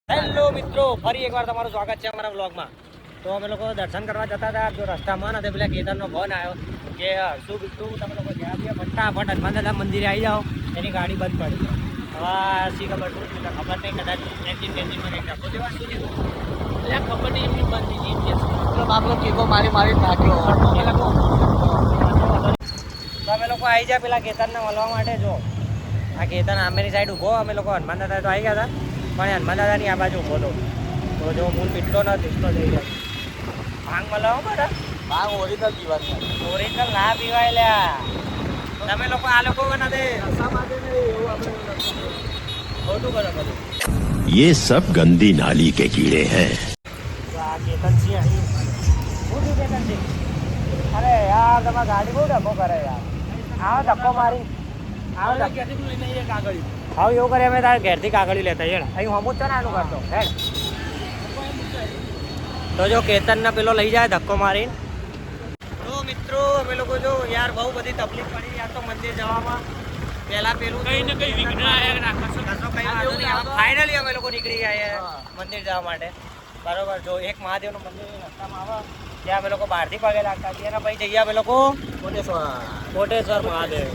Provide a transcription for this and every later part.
Hello મિત્રો, ફરી એકવાર તમારું સ્વાગત છે અમારા વ્લોગમાં. તો અમે લોકો દર્શન કરવા જતા હતા. જો રસ્તામાં નથી પેલા કેતનનો ફોન આવ્યો કે શું બીજું તમે લોકો જ્યાં બી ફટાફટ હનુમાન દાદા મંદિરે આવી જાઓ, એની ગાડી બંધ પડી. હવે શી ખબર શું ખબર નહીં, કદાચ એન્જિનમાં કંઈક ડબ્બો દેવા શું થયું એટલે ખબર નહીં, એમની બંધ થઈ ગઈ. મતલબ આપણો કેકો મારી નાખ્યો. તો અમે લોકો આવી જાય પેલા કેતનને મળવા માટે. જો આ કેતન આમેની સાઈડ ઊભો, અમે લોકો હનુમાન દાદા તો આવી ગયા હતા, પણ હનુમાન દાદાની આ બાજુ ઊભો હતો. તો જો મૂળ પીટલો ન પીટલો થઈ જાય. ભાંગ મળાવો બધા ભાંગ ઓરિજિનલ પીવાની, ઓરિજિનલ ના પીવાય લ્યા. તમે લોકો આ લોકો નથી ખોટું કરો બધું. ये सब गंदी नाली के कीड़े हैं. આ કેતનસિંહ અહીં શું થયું કેતનસિંહ? અરે યાર તમારી ગાડી બહુ ધક્કો કરે યાર. આવો ધક્કો મારી આવો લઈને કાગળ. હા એવું કરે, અમે તારે ઘેરથી કાગળી લેતા હેડ. અહીં હમું છે ને આનું કરતો હેડ. તો જો કેતનને પેલો લઈ જાય ધક્કો મારીને. તો મિત્રો અમે લોકો જો યાર બહુ બધી તકલીફ પડી યાર તો મંદિર જવામાં. પહેલા પેલું કઈ ને કઈ વિઘ્ન ફાઇનલી અમે લોકો નીકળી ગયા મંદિર જવા માટે. બરોબર. જો એક મહાદેવનું મંદિર રસ્તામાં આવે ત્યાં અમે લોકો બહારથી પગે લાગતા છીએ, અને પછી જઈએ અમે લોકો કોટેશ્વર મહાદેવ.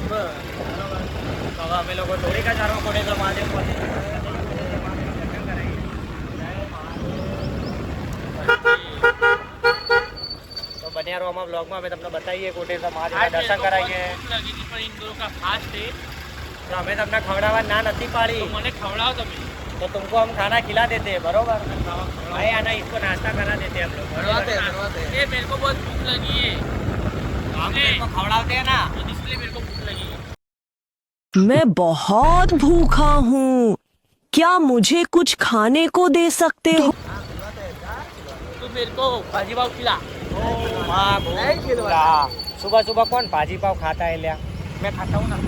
હવે અમે લોકો ધોળીકા ચારવા કોટેશ્વર મહાદેવ મંદિર તો બન્યા રહો અમારા બ્લોગમાં. અમે તમને બતાવીએ કોટેશ્વર મહાદેવના દર્શન કરાવીએ. તો અમે તમને ખવડાવવા ના નથી પાડી, મને ખવડાવો તમે तो तुमको हम खाना खिला देते हैं. बरोबर भाई, आना इसको नाश्ता करा देते हैं हम लोग. ये मेरे को बहुत भूख लगी है, हम मेरे को खवड़ाते हैं ना, इसलिए मेरे को भूख लगी है. मैं बहुत भूखा हूँ, क्या मुझे कुछ खाने को दे सकते हो? तो मेरे को भाजी पाव खिला. सुबह सुबह कौन भाजी पाव खाता है लिया? मैं खाता हूँ ना.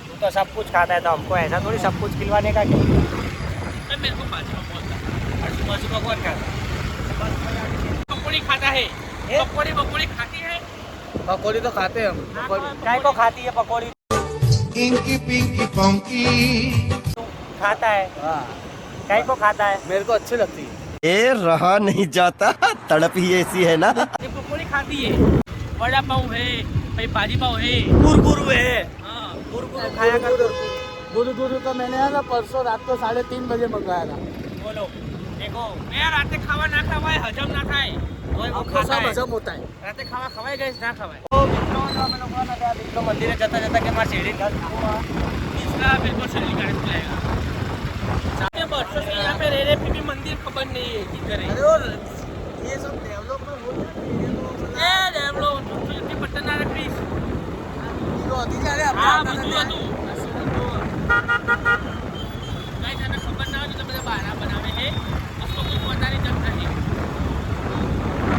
तू तो सब कुछ खाता है, तो हमको ऐसा थोड़ी सब कुछ खिलवाने का क्या? मेरे को भाजी पाव बोलता है. और सुबह सुबह कौन खाता? पकौड़ी खाता है. पकौड़ी खाती है. पकौड़ी तो खाते हैं हम. काय को खाती है पकौड़ी? इंकी पिंकी पंकी खाता है. काय को खाता है? मेरे को अच्छी लगती है. ए रहा नहीं जाता, तड़प ही ऐसी है ना. ये पकौड़ी खाती है. वड़ा पाव है, भाई भाजी पाव है, गुरगुरु है. हाँ गुरगुरु खाया कर. गुरु तो मैंने है ना परसों रात को 3:30 बजे मंगवाया था. बोलो देखो, मैं राते खावा ना खवाय हजम ना થાય તોય वो आपको खाता सब है. हजम होता है. રાતે ખાવા ખવાય ગઈ ના ખવાય. તો મિત્રો અમે લોકો ના ગયા મિત્રો મંદિરે જતા જતા કે માર શેરડી ઘર इसका बिल्कुल शैली का चलेगा. सामने बरसों से यहाँ पे रह रहे फिर भी मंदिर खबर नहीं है किधर है. अरे और ये सब डेवलपमेंट हो गया. એ ડેવલો તુલસી પટ્ટન ના પ્લીઝ. तो अभी जा रहे હા બધું હતું. કઈ તને ખબર ના હોય તો બધા બહાના બનાવે છે. उसको कुछ पता नहीं चलता है.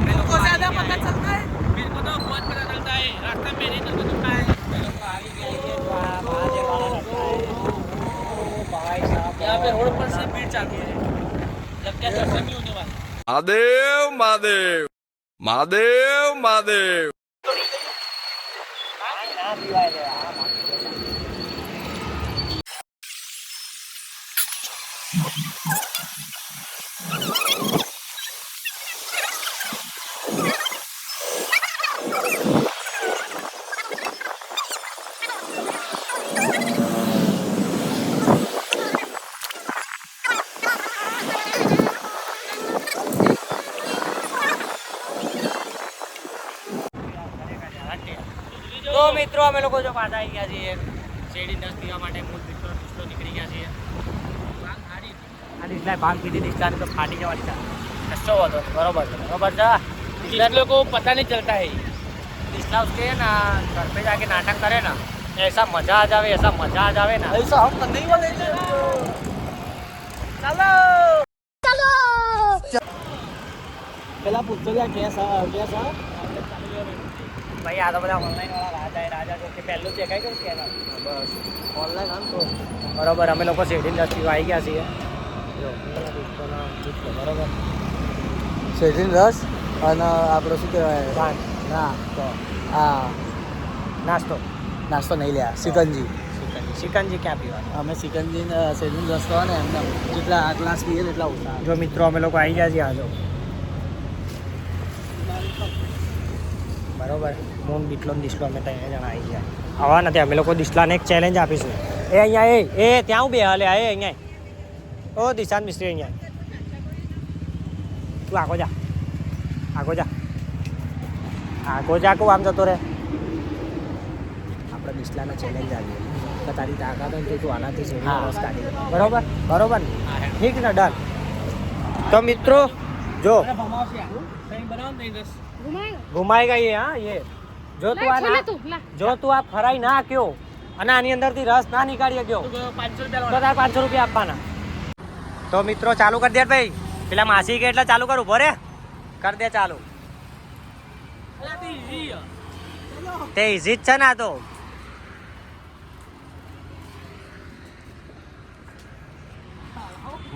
मेरे को ज्यादा पता चलता है. मेरे को तो बहुत पता चलता है. रास्ता में नहीं चलता तो है. यहाँ पे रोड पर से भीड़ चालू है. लगता है दर्शन नहीं होने वाला. महादेव महादेव महादेव महादेव. તો મિત્રો અમે લોકો જો પાછા આવી ગયા છીએ શેરડી રસ પીવા માટે. મૂળ મિત્રો નીકળી ગયા છીએ. આ ડિસ્લાય ભાંગ પીધી ડિસ્લાને તો ફાટી જવાની છે. કશો હતો બરોબર છે. બરોબર છે. ડિસ્લા લોકો પता नहीं चलता है. ડિસ્લા उसके ना घर पे जाके नाटक करे ना, ऐसा मजा आ जावे, ऐसा मजा आ जावे ना. ऐसा हम नहीं वाले. चलो पहला पूछो क्या कैसा ભાઈ આ તો બધા ઓનલાઈન વાળા રાજા જો કે પહેલું દેખાય કે સ્કેનર बस ऑनलाइन हम तो બરોબર. અમે લોકો શેરડી રસ પીવા આવી ગયા છીએ. જો બરોબર. શેરડી રસ અને આપણે શું કહેવાય ભાંગ ના તો હા નાસ્તો નાસ્તો નહીં લ્યા સિકંજી. સિકંજી ક્યાં પીવાનું? અમે સિકંજી સેલિંગ રસ્તો હોય ને એમને જેટલા આ ગ્લાસ પીએ ને એટલા ઓછા. જો મિત્રો અમે લોકો આવી ગયા છીએ આજો બરોબર. મૂન બીટલો ને દિસલો અમે ત્રણ જણા આવી ગયા. આવા નથી અમે લોકો દિસલાને એક ચેલેન્જ આપીશું. એ અહીંયા એ ત્યાં બે હાલે એ અહીંયા ઓ દિશાંત મિસ્ત્રી અહીંયા તું આગો જા કહું આમ જતો રે. આપણે દિસલાને ચેલેન્જ આવીએ તો તારી તાકાત હોય તો તું આનાથી શેરીનો રસ કાઢી લે. બરોબર ને ઠીક ને ડન. તો મિત્રો જો ઘુમાઈ ગઈ હા ये જો તું આ ફરાઈ ના ક્યો અને આની અંદરથી રસ ના નીકાળી ગયો તો તારે 500 રૂપિયા આપવાના. તો મિત્રો ચાલુ કરી દે ભાઈ. પેલા માસી કે એટલે ચાલુ કરું ભરે કર દે ચાલુ. તે ઇઝી જ છે ને આ તો.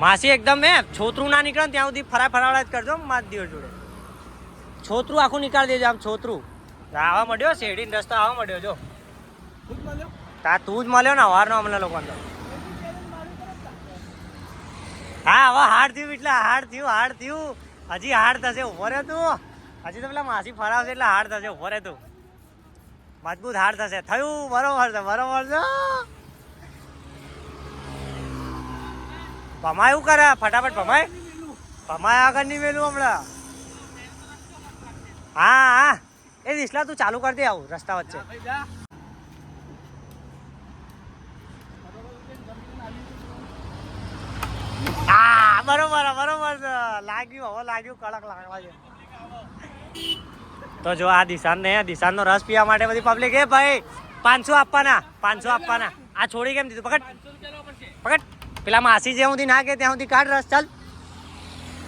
માસી એકદમ છોતરું ના નીકળે ત્યાં સુધી ફરાવડા જ કરજો માર દિવસ જોડે. છોતરું આખું નીકાળી દેજો આમ છોતરું. આવા મળ્યો શેરડીનો રસ્તો આવા મળ્યો જો તું જ મળ્યો ને હવારનો અમને લોકો હા હવે હાડ થયું એટલે હાડ થયું હજી હાડ થશે ઉભો રે તું. હજી તો પેલા માસી ફરાવશે એટલે હાડ થશે ઉભો રે તું. મજબૂત હાડ થશે થયું બરોબર છે ભમાય એવું કરે ફટાફટ ભમાય આગળ નહીં વેલું હમણાં. હા એ દિસલા તું ચાલુ કરી દે આવું રસ્તા વચ્ચે. હા બરોબર લાગ્યું હવે લાગ્યું કડક લાગવા છે. તો જો આ દિશાનનો રસ પીવા માટે બધી પબ્લિક એ ભાઈ 500 આપવાના આ છોડી કેમ દીધું પકડ પેલા માસી જ્યાં સુધી ના કે ત્યાં સુધી કાઢ રસ. ચાલ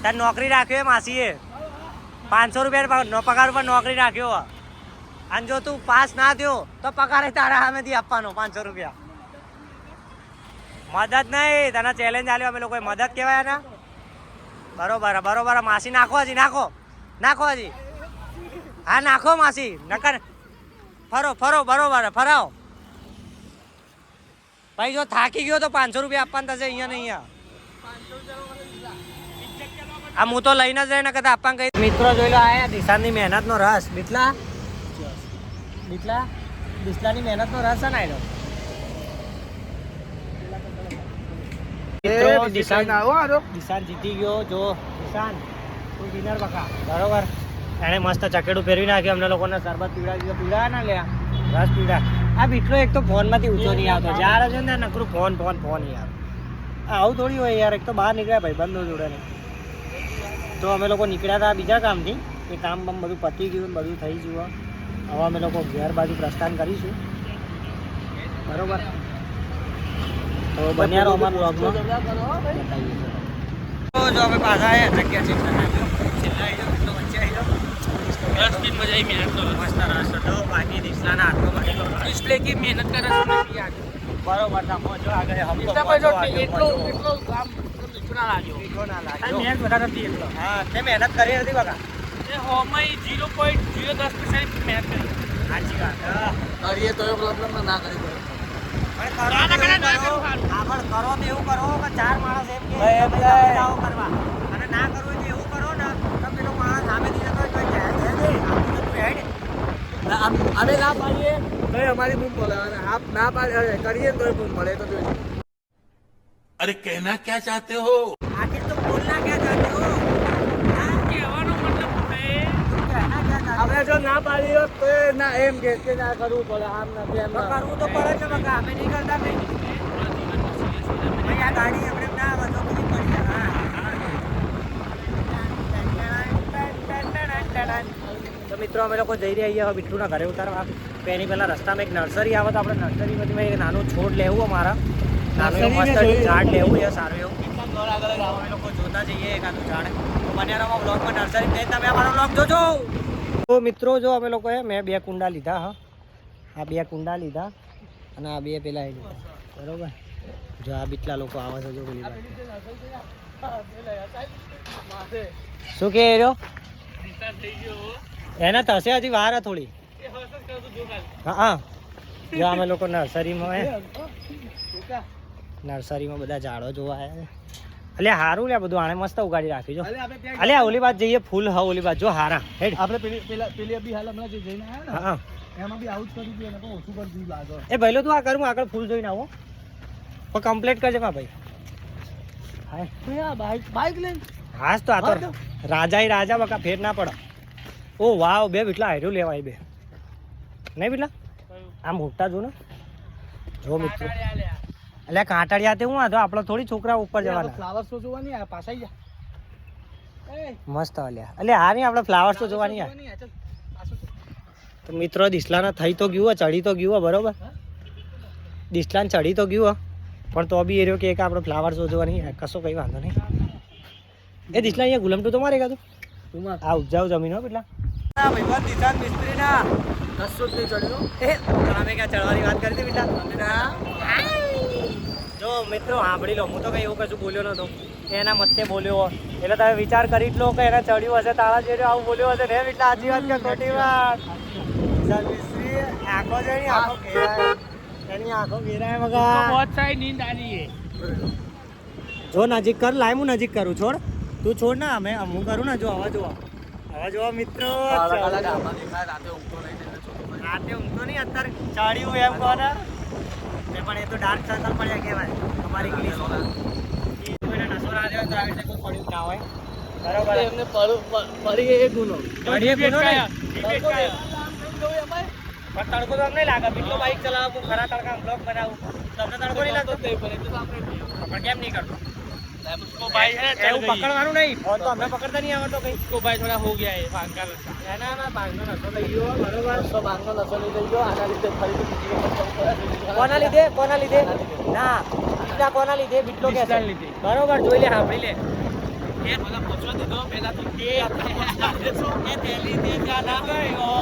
તાર નોકરી રાખ્યો માસીએ 500 રૂપિયા પગાર ઉપર નોકરી રાખ્યો. અને જો તું પાસ ના થયો તો પગાર તારા સામેથી આપવાનો 500 રૂપિયા. મદદ નહીં તને ચેલેન્જ આલ્યો અમે લોકોએ મદદ કહેવાય ને. બરોબર માસી નાખો હજી હા નાખો માસી નકર ફરો બરોબર ફરાવો. ભાઈ જો થાકી ગયો તો 500 રૂપિયા આપવાના થશે અહીંયા ને અહીંયા. આ હું તો લઈને જ રહીને કદાચ આપવા કહી. મિત્રો જોઈ લો આયા દિશાની મહેનતનો રસ. દિસલાની મહેનતનો રસ છે ને આયલો. દિશાન જીતી ગયો જો દિશાન તું વિનર બકા બરોબર. એને મસ્ત ચકેડું ફેરવી નાખ્યું અમને લોકોને શરબત પીવડા ના લે રસ પીવડા. આ બીટલો એક તો ફોનમાંથી ઊંચો નહીં આવતો જ્યારે છે ને નકરું ફોન યાર આવું થોડી હોય યાર. એક તો બહાર નીકળ્યા ભાઈ બંધો જોડે ને. તો અમે લોકો નીકળ્યા હતા બીજા કામથી એ કામ બધું પતી ગયું બધું થઈ ગયું. હવે અમે લોકો ઘેર બાજુ પ્રસ્થાન કરીશું બરોબર. તો બન્યા રહો અમારા બ્લોગમાં બતાવીએ. તો જો અમે પાછા આવ્યા જગ્યા છે रस की मजा ही मेहनत करो मस्त रस तो बाकी दिसलाना हाथ में बनेलो डिस्प्ले की मेहनत कर रस में भी आगे बरोबर था पहुंचो आगे हमको એટલો કામ મીઠું ના લાગ્યો મહેનત વધારે હતી એટલો. હા તે મહેનત કરી હતી બકા એ હોમઈ 0.010% મહેનત કરી. સાચી વાત કરીએ તો પ્રોબ્લેમ ના કરી પડે. આગળ કરો તો એવું કરો કે 4 માણસ એમ કે કરવા અને ના કરવું તો એવું કરો ને તો પેલો માણસ સામેથી જતો અમે ના પાડીએ તો અમારી બૂમ બોલે અને આપ ના પાડીએ કરીએ તો બૂમ મળે તો જોઈએ. अरे कहना क्या चाहते हो? आखिर तुम बोलना क्या चाहते हो? કહેવાનો મતલબ આપણે જો ના પાડી હોત તો ના એમ કે ના કરવું પડે આમ નથી એમ કરવું તો પડે છે બકા અમે નહીં કરતા કઈ. આ ગાડી આપણે ના વધો બધી પડી હા. તો મિત્રો અમે લોકો જઈ રહ્યા છીએ બીટલુના ઘરે ઉતારવા. એની પહેલાં રસ્તામાં એક નર્સરી આવે તો આપણે નર્સરીમાંથી એક નાનું છોડ લેવું અમારા નાનું એવું મસ્ત ઝાડ લેવું છે સારું એવું. અમે લોકો જોતા જઈએ એકાદું ઝાડ. તો બન્યા બ્લોગમાં નર્સરી જઈને તમે અમારો બ્લોગ જોજો. તો મિત્રો જો અમે લોકોએ મેં 2 કુંડા લીધા હા આ 2 કુંડા લીધા અને આ 2 પેલા એ લીધા બરોબર. જો આ બીટલા લોકો આવે છે જો પેલી શું કહે રહ્યો એને થશે હજી વાર થોડી. હા જો અમે લોકો નર્સરીમાં બધા ઝાડો જોવા આવ્યા. અલ્યા હારું લે બધું આને મસ્ત ઉગાડી રાખ્યું જો. અલ્યા ઓલી બાદ જઈએ ફૂલ હા ઓલી બાદ જો હારા હેડ. આપણે પેલી બી હાલ હમણાં જે જઈને આવ્યા ને હા એમાં બી આવું જ કર્યું હતું, એને તો ઓછું કરી દીધું લાગે. એ ભાઈ તું આ કરું આગળ ફૂલ જોઈને આવો પણ કમ્પ્લીટ કરજે માં ભાઈ. હા બાઈક લઈને હાસ તો આ તો રાજા રાજા બકા ફેર ના પડે. ઓ વાવ બે બીટલા હાર્યું લેવાય બે નહીં બીટલા આ મોટા જો ને જો મિત્રો. એટલે કાંટાળિયા તે હું આ તો આપણો થોડી છોકરા ઉપર જવાના. ફ્લાવર શો જોવાની આ પાછા જા. મસ્ત અલ્યા એટલે આ નહીં આપણે ફ્લાવર્સ તો જોવાની આ. તો મિત્રો દિસલાના થઈ તો ગયું ચડી તો ગયું બરોબર. દિસલાને ચડી તો ગયું પણ તો બી એ રહ્યો કે એક આપણે ફ્લાવર શો જોવાની કશો કઈ વાંધો નહીં. એ દિસલા અહીંયા ગુલામટું તો મારે કાતું આ ઉપજાવ જમીન હો પેલા ભાઈબંધ દિશાન મિસ્ત્રી ના 10 સુધી ચડ્યું. તમે ક્યાં ચડવાની વાત કરી હતી બેટા? જો મિત્રો સાંભળી લો, હું તો કઈ એવું કશું બોલ્યો નતો એના મતે બોલ્યો. એટલે તમે વિચાર કરી જ લો કે એને ચડ્યું હશે તાળા જેવું આવું બોલ્યો હશે ને બેટા. સાચી વાત કે ખોટી વાત? દિશાન મિસ્ત્રી આંખો છે એની આંખો ઘેરાય, એની આંખો ઘેરાય મગા. જો નજીક કર લાય હું નજીક કરું છોડ તું છોડ ના અમે હું કરું ને જો હવા જોવા મિત્રો. રાતે ઊંઘતો નહીં અત્યારે ચડ્યું એમ કહો ને પણ એ તો ડાર્ક સર્કલ પડ્યા કહેવાય અમારી ઇંગ્લિશમાં. કોઈને નશો ના આવ્યો તો આવી રીતે કોઈ પડ્યું ના હોય બરોબર. એમને પડી એ ગુનો ચડીએ ગુનો નહીં. પણ તડકો તો અમને લાગે બીટલો બાઈક ચલાવું ખરા તડકા બ્લોક બનાવું તમને તડકો નહીં લાગતો પણ કેમ નહીં કરતો? એવું પકડવાનું નહીં ફોન તો અમે પકડતા નહીં આવડતો કઈ. તો ભાઈ થોડા હો ગયા એ ભાંગા રસ્તા. એના બાંગનો નશો થઈ ગયો બરોબર. ભાંગનો નશો લઈ જઈ ગયો આના લીધે ફરીથી બીજી વખત કોના લીધે ના બીજા કોના લીધે બીટલો કે બરોબર જોઈ લે સાંભળી લે. એ મને પૂછવા દીધો પહેલા તો કે એ તેલી દે જાના ગયો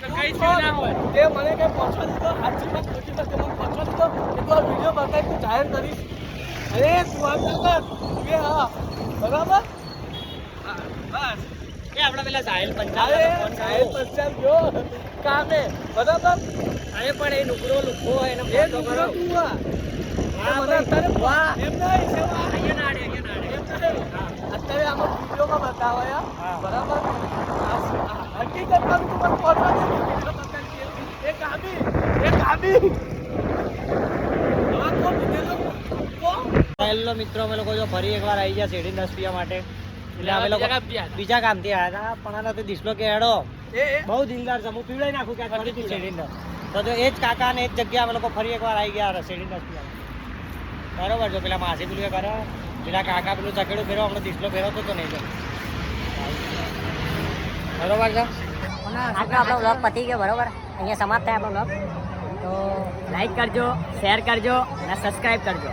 તો કઈ છે ના હોય એ મને કઈ પહોંચવા દીધો સાચી વાત ખોટી વાત મને પહોંચવા દીધો કે તું આ વિડીયો બતાવી તું જાહેર કરીશ. અરે તું આમ ના કર કે હા બરાબર બસ. એ આપડા પેલા સાહેલ અરે પંચાયત સાહેબ પંચાયત ગયો કામે બરાબર. અરે પણ એ લુકડો લુખો હોય એને એ ફોન તો દુકડો કરો. તું આ હા મને ભાઈ. અત્યારે વાહ. એમ નહીં સેવા અહીંયા નાડે એમ નહીં. અત્યારે આમાં વિડીયોમાં બતાવાયા હા. બરાબર. હકીકતમાં તું મને પહોંચવા દે વિડીયો બતાવી એ કાબી હવે કોણ દીધેલો કોણ હેલો મિત્રો અમે લોકો જો ફરી એકવાર આવી ગયા શેરડી રસ પીવા માટે. એટલે અમે લોકો બીજા કામથી આવ્યા હતા પણ આના તો દિસલો કે હેડો એ બહુ દિલદાર છે હું પીવડાઈ નાખું ક્યાંક ફરીથી શેરડી રસ. તો એ જ કાકા ને એક જગ્યા અમે લોકો ફરી એકવાર આવી ગયા શેરડી રસ પીવા બરોબર. જો પેલા માસી પેલું કરે પેલા કાકા પેલું ચકેડું ફેરવો હમણાં દિસલો ફેરવતો તો નહીં બરોબર છે. આજનો આપણો વ્લોગ પતી ગયો બરોબર. અહીંયા સમાપ્ત થાય આપણો વ્લોગ. તો લાઈક કરજો, શેર કરજો અને સબસ્ક્રાઈબ કરજો.